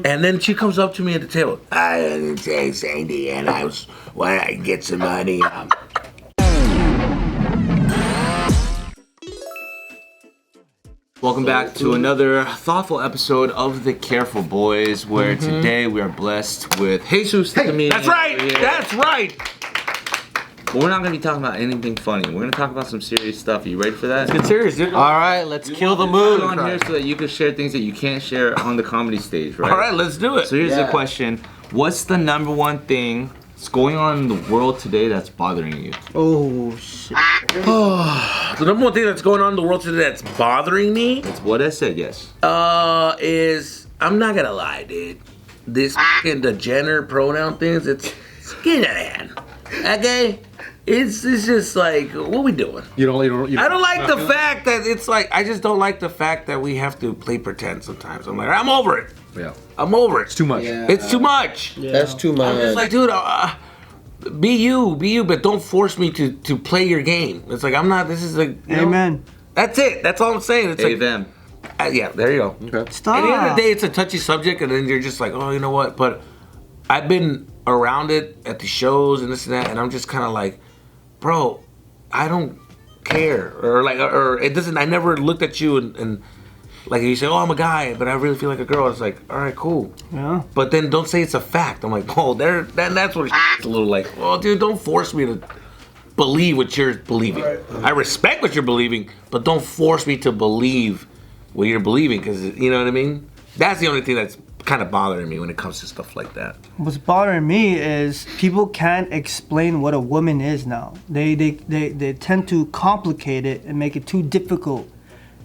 And then she comes up to me at the table. I didn't say Sandy, and I was when I get some money. Welcome back to another thoughtful episode of The Careful Boys, where today we are blessed with Jesus the comedian. That's right. That's right. But we're not going to be talking about anything funny. We're going to talk about some serious stuff. Are you ready for that? Let's get serious, dude. All right, let's kill the mood. On here so that you can share things that you can't share on the comedy stage, right? All right, let's do it. So here's the question. What's the number one thing that's going on in the world today that's bothering you? Oh, shit. The number one thing that's going on in the world today that's bothering me That's what I said, yes. is I'm not gonna lie, dude. This the gender pronoun things, it's getting out of hand. Okay? It's just like, what are we doing? You don't I don't like the fact that it's like, I just don't like the fact that we have to play pretend sometimes. I'm like, I'm over it. Yeah. I'm over it. It's too much. Yeah. It's too much. Yeah. That's too much. I'm just like, dude, be you, but don't force me to play your game. It's like, I'm not, this is like, you know, Amen. that's it. That's all I'm saying. It's Hey, like, them. yeah, there you go. Okay. Stop. At the end of the day, it's a touchy subject, and then you're just like, oh, you know what? But I've been around it at the shows and this and that, and I'm just kind of like, bro, I don't care, or it doesn't. I never looked at you and like you say, oh, I'm a guy, but I really feel like a girl. It's like, all right, cool. Yeah. But then don't say it's a fact. I'm like, oh, that's what it's a little like, well, dude, don't force me to believe what you're believing. Right. I respect what you're believing, but don't force me to believe what you're believing, because you know what I mean? That's the only thing that's kind of bothering me when it comes to stuff like that. What's bothering me is people can't explain what a woman is now. They tend to complicate it and make it too difficult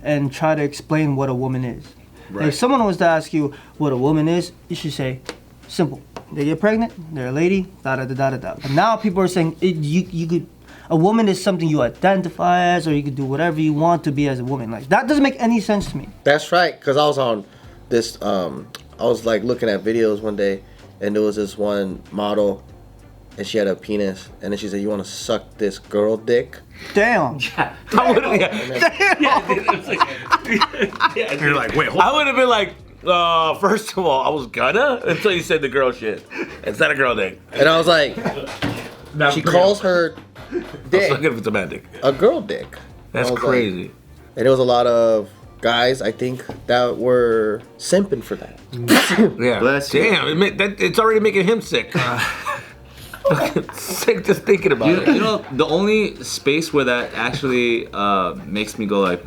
and try to explain what a woman is. Right. If someone was to ask you what a woman is, you should say, simple. They get pregnant, they're a lady, da-da-da-da-da. But now people are saying you could, a woman is something you identify as, or you could do whatever you want to be as a woman. Like, that doesn't make any sense to me. That's right, because I was on this, I was like looking at videos one day, and there was this one model, and she had a penis, and then she said, you want to suck this girl dick? Damn. I would have, You're like, wait, hold I would have been like, first of all, I was gonna until you said the girl shit. It's not a girl thing. And I was like, she calls her I was dick looking for semantic. a girl dick. That's I was crazy. like- and there was a lot of guys, I think, that were simping for that. Yeah. Bless you. Damn, it's already making him sick. Fucking sick just thinking about it. You know, the only space where that actually makes me go like,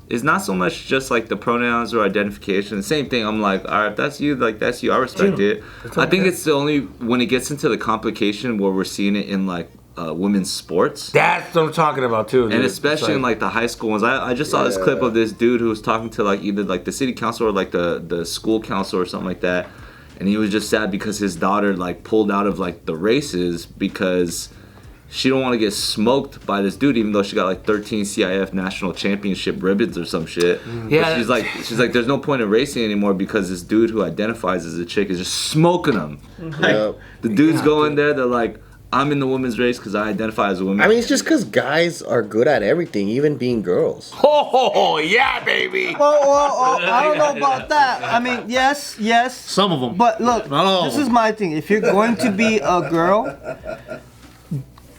is not so much just like the pronouns or identification. The same thing. I'm like, all right, if that's you, like that's you. I respect it. I think it's the only when it gets into the complication where we're seeing it in like women's sports. That's what I'm talking about too, dude. And especially in like the high school ones. I just saw this clip of this dude who was talking to like either like the city council or like the school council or something like that. And he was just sad because his daughter like pulled out of like the races because she don't want to get smoked by this dude, even though she got like 13 CIF national championship ribbons or some shit. Yeah. But she's like, there's no point in racing anymore because this dude who identifies as a chick is just smoking them. Like, the dudes go in there, they're like, I'm in the women's race because I identify as a woman. I mean, it's just because guys are good at everything, even being girls. Oh, yeah, baby. Oh, I don't know about that. I mean, yes. Some of them. But look, Not all this of is them. my thing. If you're going to be a girl,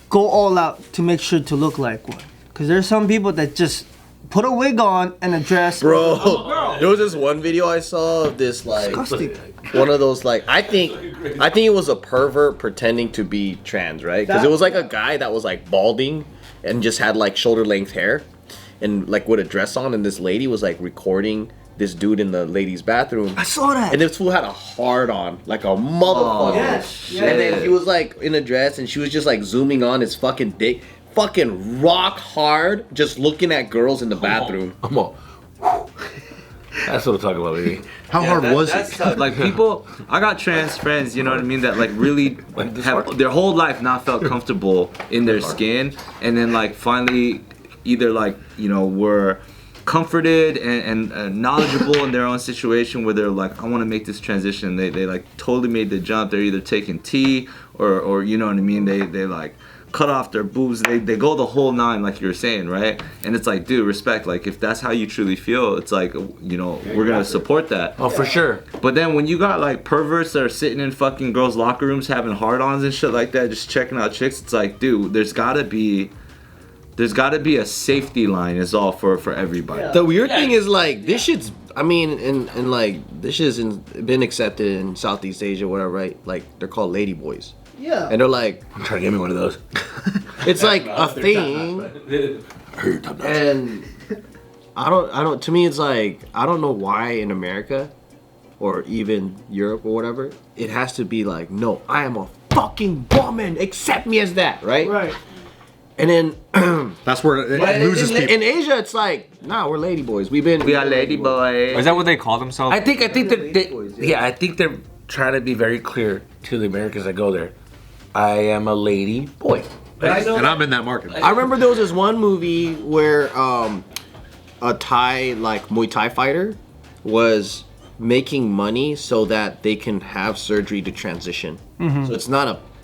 go all out to make sure to look like one. Because there's some people that just put a wig on and a dress. Bro, there was this one video I saw of this like Disgusting. one of those like I think it was a pervert pretending to be trans, right? Because it was like a guy that was like balding and just had like shoulder length hair and like with a dress on, and this lady was like recording this dude in the ladies' bathroom. I saw that. And this fool had a hard on, like a motherfucker. Yes. And then he was like in a dress, and she was just like zooming on his fucking dick, fucking rock hard, just looking at girls in the bathroom. I'm all, that's what I'm talking about, baby. How hard was that's it? tough. Like people, I got trans friends, you know what I mean, that like really have their whole life not felt comfortable in their skin, and then like finally either like, you know, were comforted and knowledgeable in their own situation where they're like, I want to make this transition. They like totally made the jump. They're either taking T or you know what I mean, they like cut off their boobs. They go the whole nine, like you were saying, right? And it's like, dude, respect. Like, if that's how you truly feel, it's like, you know, we're gonna support that. Oh, for sure. But then when you got like perverts that are sitting in fucking girls' locker rooms having hard-ons and shit like that, just checking out chicks, it's like, dude, there's gotta be a safety line is all for everybody. The weird thing is like this shit's. I mean, and like this shit's been accepted in Southeast Asia, whatever, right? Like they're called lady boys. Yeah. And they're like, I'm trying to get me one of those. it's like a thing. And I don't. To me, it's like I don't know why in America, or even Europe or whatever, it has to be like, no, I am a fucking woman. Accept me as that, right? Right. And then That's where it loses people. in Asia, it's like, nah, we're lady boys. We are lady boys. Is that what they call themselves? I think I think they're trying to be very clear to the Americans that go there. I am a lady boy. And I'm in that market. I remember there was this one movie where a Thai, like Muay Thai fighter was making money so that they can have surgery to transition. So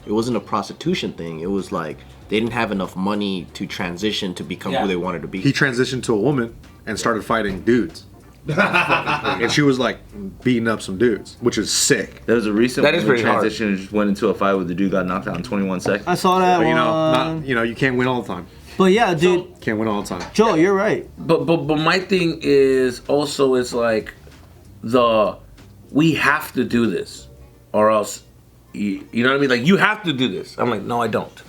it wasn't a prostitution thing. It was like they didn't have enough money to transition to become who they wanted to be. He transitioned to a woman and started fighting dudes. And she was like beating up some dudes, which is sick. There was a recent That is pretty hard. transition and just went into a fight with the dude got knocked out in 21 seconds. I saw that But one. you can't win all the time. But yeah, dude, Can't win all the time. Joe, you're right. But my thing is also it's like we have to do this or else you know what I mean? Like you have to do this. I'm like, no, I don't.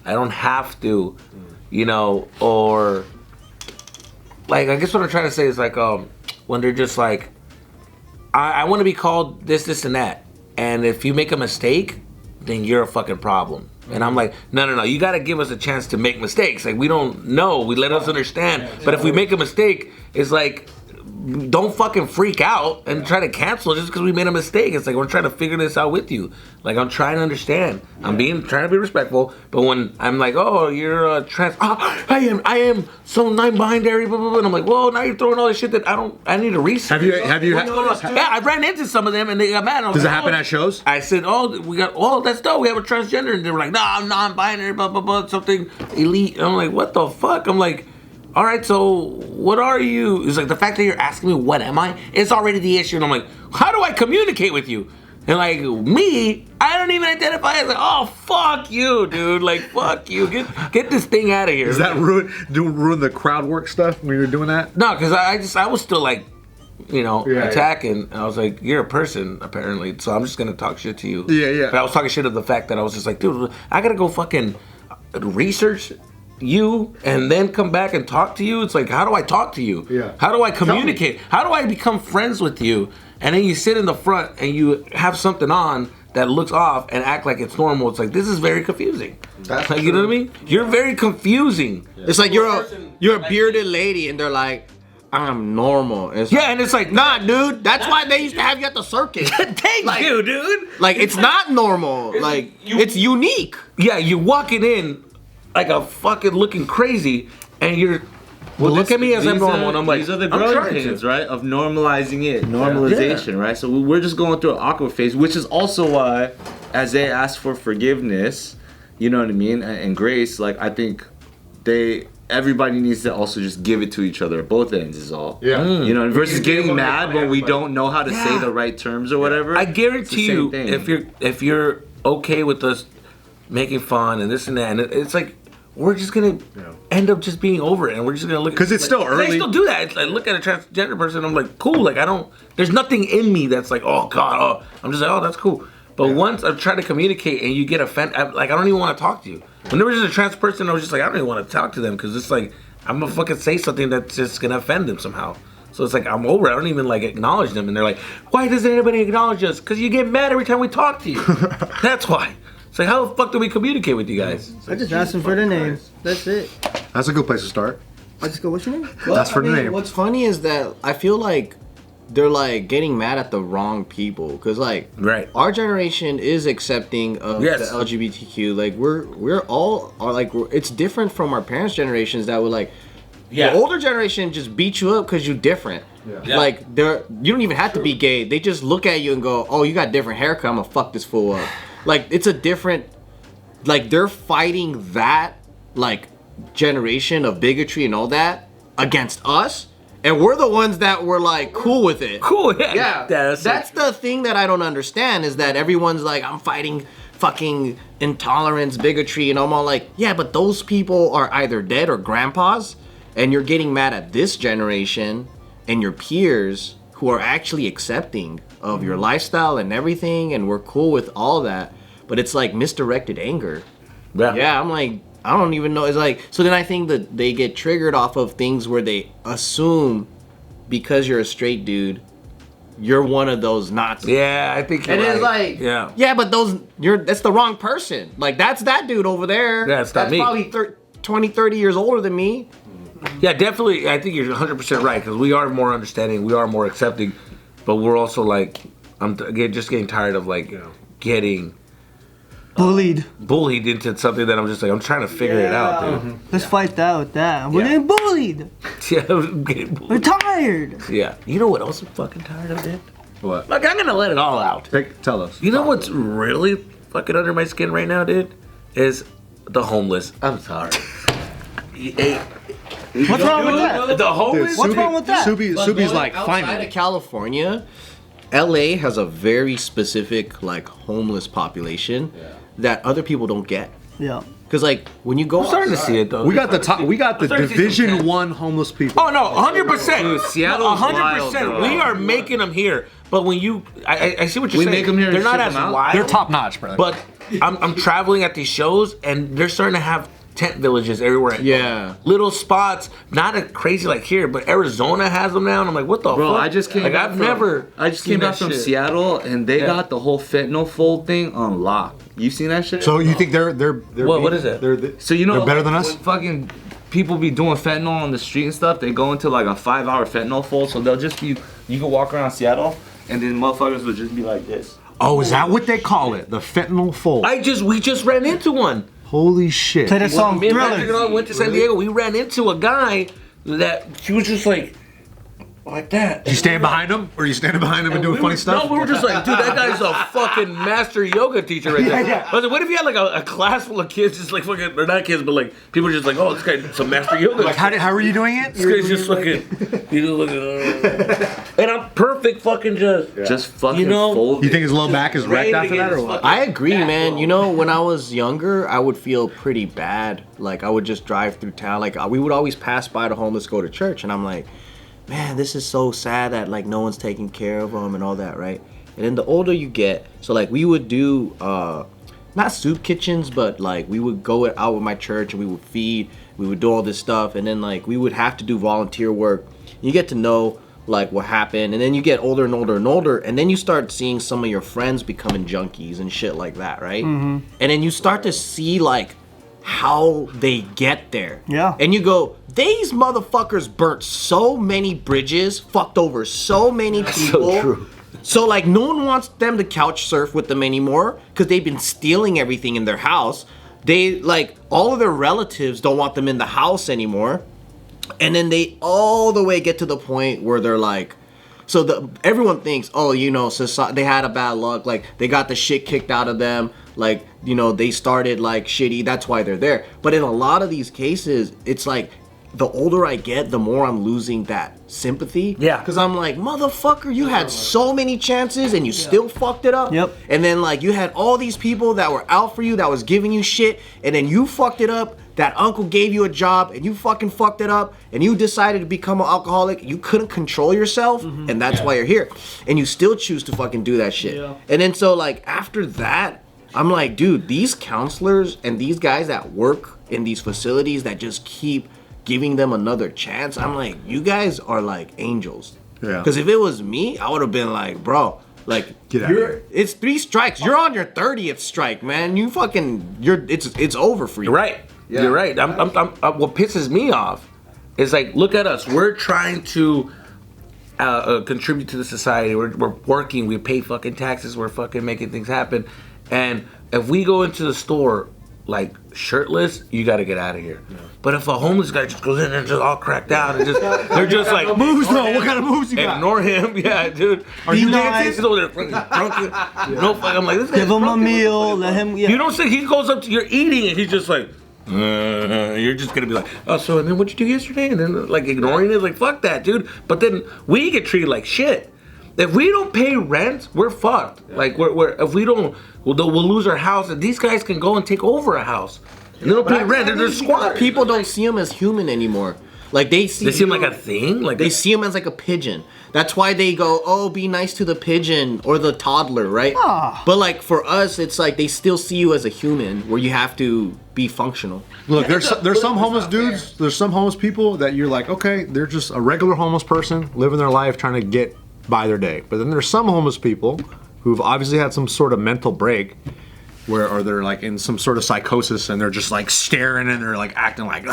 I don't have to, you know, or like I guess what I'm trying to say is like when they're just like I want to be called this and that. And if you make a mistake, then you're a fucking problem. And I'm like, no, you gotta give us a chance to make mistakes. Like we don't know, we let us understand. But if we make a mistake, it's like don't fucking freak out and try to cancel it just because we made a mistake. It's like we're trying to figure this out with you. Like I'm trying to understand. I'm trying to be respectful. But when I'm like, oh, you're a trans, I am so non-binary, blah blah blah. And I'm like, whoa, now you're throwing all this shit that I need to research. Have you? Yeah, I ran into some of them and they got mad. Does it happen at shows? I said, that's dope. We have a transgender, and they were like, no, I'm non-binary, blah blah blah, something elite. And I'm like, what the fuck? I'm like, all right, so what are you? It's like the fact that you're asking me what am I, it's already the issue. And I'm like, how do I communicate with you? And like me, I don't even identify as like, oh fuck you, dude. Like fuck you. Get this thing out of here. Does that ruin the crowd work stuff when you're doing that? No, because I was still like, you know, Yeah, attacking. And I was like, you're a person apparently, so I'm just gonna talk shit to you. Yeah. But I was talking shit of the fact that I was just like, dude, I gotta go fucking research you and then come back and talk to you. It's like, how do I talk to you? Yeah. How do I communicate? How do I become friends with you? And then you sit in the front and you have something on that looks off and act like it's normal. It's like, this is very confusing. That's like, you know what I mean? You're very confusing. It's like you're a bearded lady, and they're like, I'm normal. And Yeah, and it's like, nah, dude. That's why they used to have you at the circus. thank you, dude. Like it's not normal. Like it's unique. Yeah, you're walking in like a fucking looking crazy, and you're look at me as I'm normal, and I'm like, these are the I'm growing trying pains, to. right? Of normalizing it, normalization, right? So we're just going through an awkward phase, which is also why, as they ask for forgiveness, you know what I mean, and grace, like I think everybody needs to also just give it to each other, both ends is all. Yeah. You know, versus getting give mad when we don't know how to say Yeah. the right terms or whatever. I guarantee you, It's the same thing. if you're okay with us making fun and this and that, and it's like we're just gonna end up just being over it, and we're just gonna look. 'Cause it's still early. I still do that. It's like, look at a transgender person. I'm like, cool. Like there's nothing in me that's like, oh god. Oh, I'm just like, oh, that's cool. But once I've tried to communicate and you get offended, I don't even want to talk to you. When there was just a trans person, I was just like, I don't even want to talk to them because it's like I'm gonna fucking say something that's just gonna offend them somehow. So it's like I'm over it. I don't even like acknowledge them, and they're like, why doesn't anybody acknowledge us? Because you get mad every time we talk to you. That's why. It's like, how the fuck do we communicate with you guys? I just asked him for the name. That's it. That's a good place to start. I just go, what's your name? That's for the name. What's funny is that I feel like they're like getting mad at the wrong people, because like Right. our generation is accepting of Yes. the LGBTQ. Like we're all are like it's different from our parents' generations that were like the older generation just beat you up because you're different. Yeah. Like you don't even have to be gay. They just look at you and go, oh, you got different haircut. I'm gonna fuck this fool up. Like it's a different like they're fighting that like generation of bigotry and all that against us, and we're the ones that were like cool with it. Cool, yeah. Yeah, That's that's the thing that I don't understand is that everyone's like, I'm fighting fucking intolerance, bigotry, and I'm all like, yeah, but those people are either dead or grandpas, and you're getting mad at this generation and your peers who are actually accepting of your lifestyle and everything, and we're cool with all that, but it's like misdirected anger. Yeah, I'm like, I don't even know. It's like, so then I think that they get triggered off of things where they assume because you're a straight dude, you're one of those Nazis. Yeah, I think you're And right. it's like, yeah, but that's the wrong person. Like, that's that dude over there. Yeah, it's not me. That's probably 20, 30 years older than me. Yeah, definitely. I think you're 100% right because we are more understanding, we are more accepting, but we're also like, just getting tired of like getting Bullied. bullied into something that I'm just like, I'm trying to figure it out, dude. Let's fight that with that. We're getting bullied. Yeah, I'm getting We're bullied. tired. Yeah. You know what else I'm fucking tired of, dude? What? Like, I'm gonna let it all out. Tell us. You know what's really fucking under my skin right now, dude? Is the homeless. I'm sorry. What's wrong with that? The homeless? What's wrong with that? Subi's like, outside finally. of California, LA has a very specific like homeless population that other people don't get. Yeah. Cause like when you go, I'm starting to see it though. We got the top. We got the starting to see Division some- 1 homeless people. Oh no, 100%. Dude, Seattle's wild, 100%. though. We are making them here, but when you, I see what you're We saying. make 'em here and They're not ship as 'em out? wild. They're top notch, brother. But I'm traveling at these shows, and they're starting to have tent villages everywhere. Yeah. Little spots, not a crazy like here, but Arizona has them now, and I'm like, what the Bro, fuck? I just came. Like back I've from, never. I just seen came back that from shit. Seattle, and they got the whole fentanyl fold thing on lock. You seen that shit? So you think they're What is it? So you know, they're better than us? when fucking people be doing fentanyl on the street and stuff. They go into like a 5-hour fentanyl fold, so they'll just be. You can walk around Seattle, and then motherfuckers would just be like this. Oh, is that what they call it? The fentanyl fold. We just ran into one. Holy shit. Play that song, Me and Patrick and I Thriller. went to San Diego. We ran into a guy that he was just like that. You stand behind him, or you standing behind him and doing funny stuff? No, we were just like, dude, that guy's a fucking master yoga teacher right there. Yeah. I was like, what if you had like a class full of kids, just like fucking, or not kids, but like people just like, oh, this guy's some master yoga. Like, how are you doing it? This guy's just looking, he's just looking, and I'm perfect fucking Just fucking You know, fold. You think his low back is wrecked Ready to after get that, or his what? fucking- I agree, man. You know, when I was younger, I would feel pretty bad. Like I would just drive through town. Like we would always pass by the homeless, go to church, and I'm like, man, this is so sad that like no one's taking care of them and all that, right? And then the older you get, so like we would do not soup kitchens, but like we would go out with my church and we would feed, we would do all this stuff, and then like we would have to do volunteer work. You get to know like what happened, and then you get older and older and older, and then you start seeing some of your friends becoming junkies and shit like that, right? And then you start to see like how they get there. Yeah. And you go, these motherfuckers burnt so many bridges, fucked over so many people. so true. So like no one wants them to couch surf with them anymore because they've been stealing everything in their house. They like all of their relatives don't want them in the house anymore. And then they all the way get to the point where they're like, so everyone thinks, oh, you know, society, they had a bad luck, like they got the shit kicked out of them, like, you know, they started like shitty, that's why they're there. But in a lot of these cases, it's like the older I get, the more I'm losing that sympathy. Yeah. Because I'm like, motherfucker, you had so many chances and you still fucked it up. Yep. And then like you had all these people that were out for you, that was giving you shit, and then you fucked it up. That uncle gave you a job and you fucking fucked it up, and you decided to become an alcoholic. You couldn't control yourself, and that's why you're here. And you still choose to fucking do that shit. Yeah. And then so like after that, I'm like, dude, these counselors and these guys that work in these facilities that just keep giving them another chance, I'm like, you guys are like angels. Yeah. Because if it was me, I would have been like, bro, like Get out of here. it's 3 strikes. You're on your 30th strike, man. You fucking, it's over for you. You're right. You're right. What pisses me off is like, look at us. We're trying to contribute to the society. We're working. We pay fucking taxes. We're fucking making things happen. And if we go into the store like shirtless, you got to get out of here. But if a homeless guy just goes in and just all cracked out and just they're just like Moves though. What kind of moves you got? ignore him, yeah, dude. Are you dancing? He's over there fucking drunk. No, fuck. I'm like, this guy's Give him a drunk. meal. Let him. Yeah. You don't say he goes up to you're eating and he's just like. You're just gonna be like, oh, so and then what'd you do yesterday? And then like ignoring it, like fuck that, dude. But then we get treated like shit. If we don't pay rent, we're fucked. Like we're if we don't, we'll lose our house. And these guys can go and take over a house. And they don't pay rent. They're squatters. People don't see him as human anymore. Like they see They seem like a thing. Like they see him as like a pigeon. That's why they go, oh, be nice to the pigeon or the toddler, right? Ah. But like for us, it's like they still see you as a human, where you have to be functional. Look, there's some homeless dudes. There's some homeless people that you're like, okay, they're just a regular homeless person living their life trying to get by their day. But then there's some homeless people who've obviously had some sort of mental break, or they're like in some sort of psychosis and they're just like staring and they're like acting like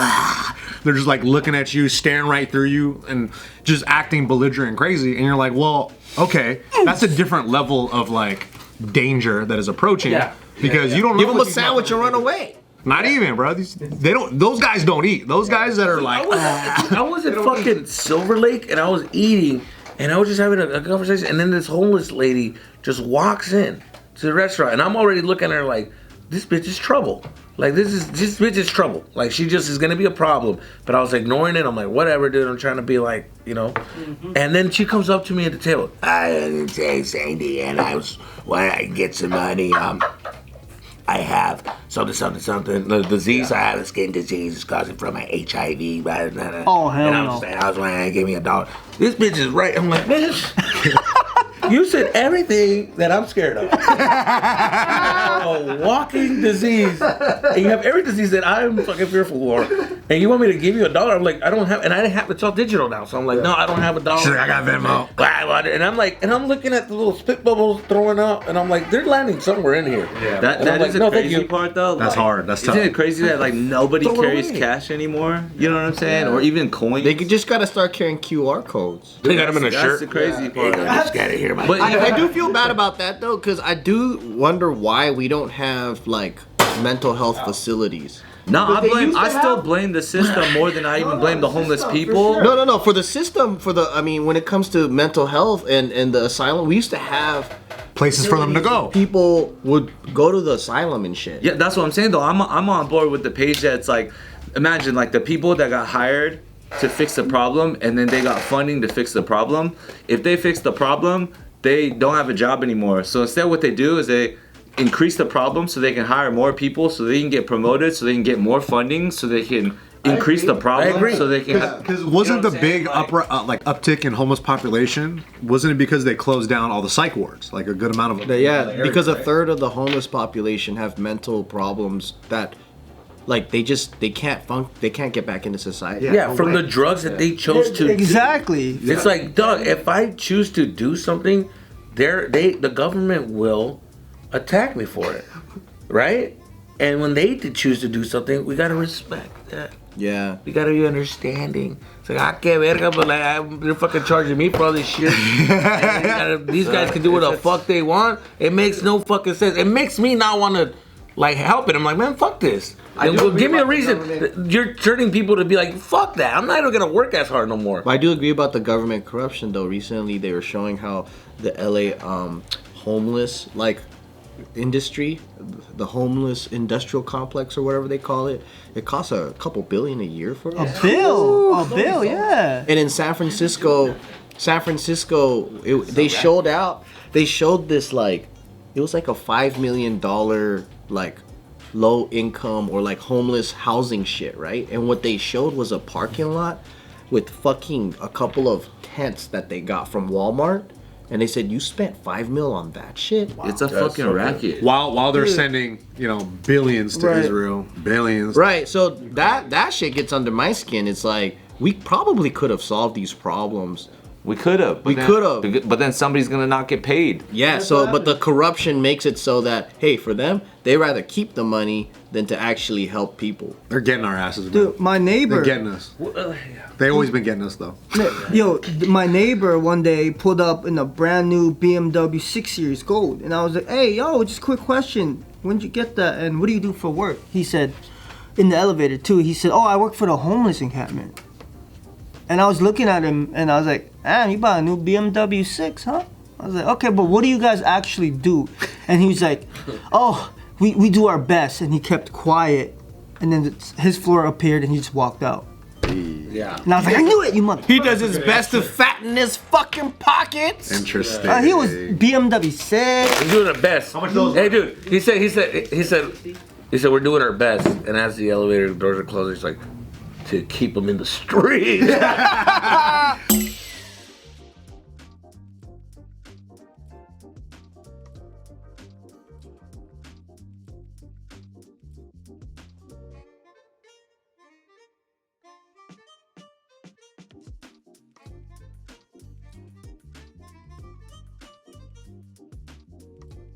they're just like looking at you, staring right through you and just acting belligerent and crazy. And you're like, well, okay, that's a different level of like danger that is approaching. Yeah. Because you don't know Give them a what sandwich and run away. Not even, bro. Those guys don't eat. Those guys that are like, I was at fucking Silver Lake and I was eating and I was just having a conversation and then this homeless lady just walks in to the restaurant and I'm already looking at her like, this bitch is trouble. Like this bitch is trouble. Like she just is gonna be a problem. But I was ignoring it. I'm like, whatever, dude. I'm trying to be like, you know. And then she comes up to me at the table. I didn't say Sandy, and I was when I get some money. I have something. The disease I have, a skin disease, is causing from my HIV. Oh, hell and I no. was saying, I was like, give me $1. This bitch is right. I'm like, man. You said everything that I'm scared of. A walking disease. And you have every disease that I'm fucking fearful for. And you want me to give you $1? I'm like, I don't have, and I didn't have, it's all digital now. So I'm like, no, I don't have $1. she's like, I got Venmo. And I'm like, and I'm looking at the little spit bubbles throwing up. And I'm like, they're landing somewhere in here. Yeah. That I'm is like, the no, thank crazy you. part though. That's hard. That's tough. Isn't it crazy that like nobody Throw it carries away. cash anymore? You know what I'm saying? Or even coins. They just gotta start carrying QR codes. They got him in a That's shirt. the crazy part. I just got it here, man. But I do feel bad about that though, because I do wonder why we don't have like mental health facilities. no, I used to still have- blame the system more than I even blame the homeless people. No. For the system, I mean, when it comes to mental health and the asylum, we used to have Places for them to go. people would go to the asylum and shit. Yeah, that's what I'm saying though. I'm on board with the page that's like, imagine like the people that got hired to fix the problem and then they got funding to fix the problem. If they fix the problem, they don't have a job anymore. So instead what they do is they increase the problem so they can hire more people, so they can get promoted, so they can get more funding, so they can increase the problem, I agree. so they can Because wasn't the big Like- uptick in homeless population? Wasn't it because they closed down all the psych wards? Like a good amount of them. Yeah, because a third of the homeless population have mental problems that, like, they can't get back into society. Yeah, from the drugs that they chose to. Exactly. It's like, dog, if I choose to do something, the government will attack me for it, right? And when they choose to do something, we gotta respect that. Yeah. We gotta be understanding. It's like, I can't verga, but like, they're fucking charging me for all this shit. And these guys can do what the fuck they want. It makes no fucking sense. It makes me not want to like help it. I'm like, man, fuck this. Give me a reason. You're turning people to be like, fuck that. I'm not even gonna work as hard no more. But I do agree about the government corruption, though. Recently, they were showing how the LA homeless industry, the homeless industrial complex or whatever they call it, it costs a couple billion a year for us. A bill, yeah. And in San Francisco, they showed this like, it was like a $5 million like low income or like homeless housing shit, right? And what they showed was a parking lot with fucking a couple of tents that they got from Walmart. And they said, you spent $5 million on that shit? It's a fucking racket. While they're sending, billions to Right. Israel, billions. Right, so that shit gets under my skin. It's like, we probably could have solved these problems We could have. We could have. But then somebody's gonna not get paid. Yeah, so but the corruption makes it so that, hey, for them, they rather keep the money than to actually help people. They're getting our asses, man. Dude, my neighbor. They're getting us. They always been getting us though. Yo, my neighbor one day pulled up in a brand new BMW 6 Series Gold, and I was like, "Hey, yo, just a quick question. When did you get that? And what do you do for work?" He said, in the elevator too. He said, "Oh, I work for the homeless encampment." And I was looking at him, and I was like, "Damn, you bought a new BMW 6, huh?" I was like, "Okay, but what do you guys actually do?" And he was like, "Oh, we do our best." And he kept quiet, and then his floor appeared, and he just walked out. Yeah. And I was like, "I knew it, you mother." He does his best to fatten his fucking pockets. Interesting. He was BMW 6. We're doing our best. How much those? Hey, dude. He said we're doing our best. And as the elevator doors are closing, he's like, to keep them in the street.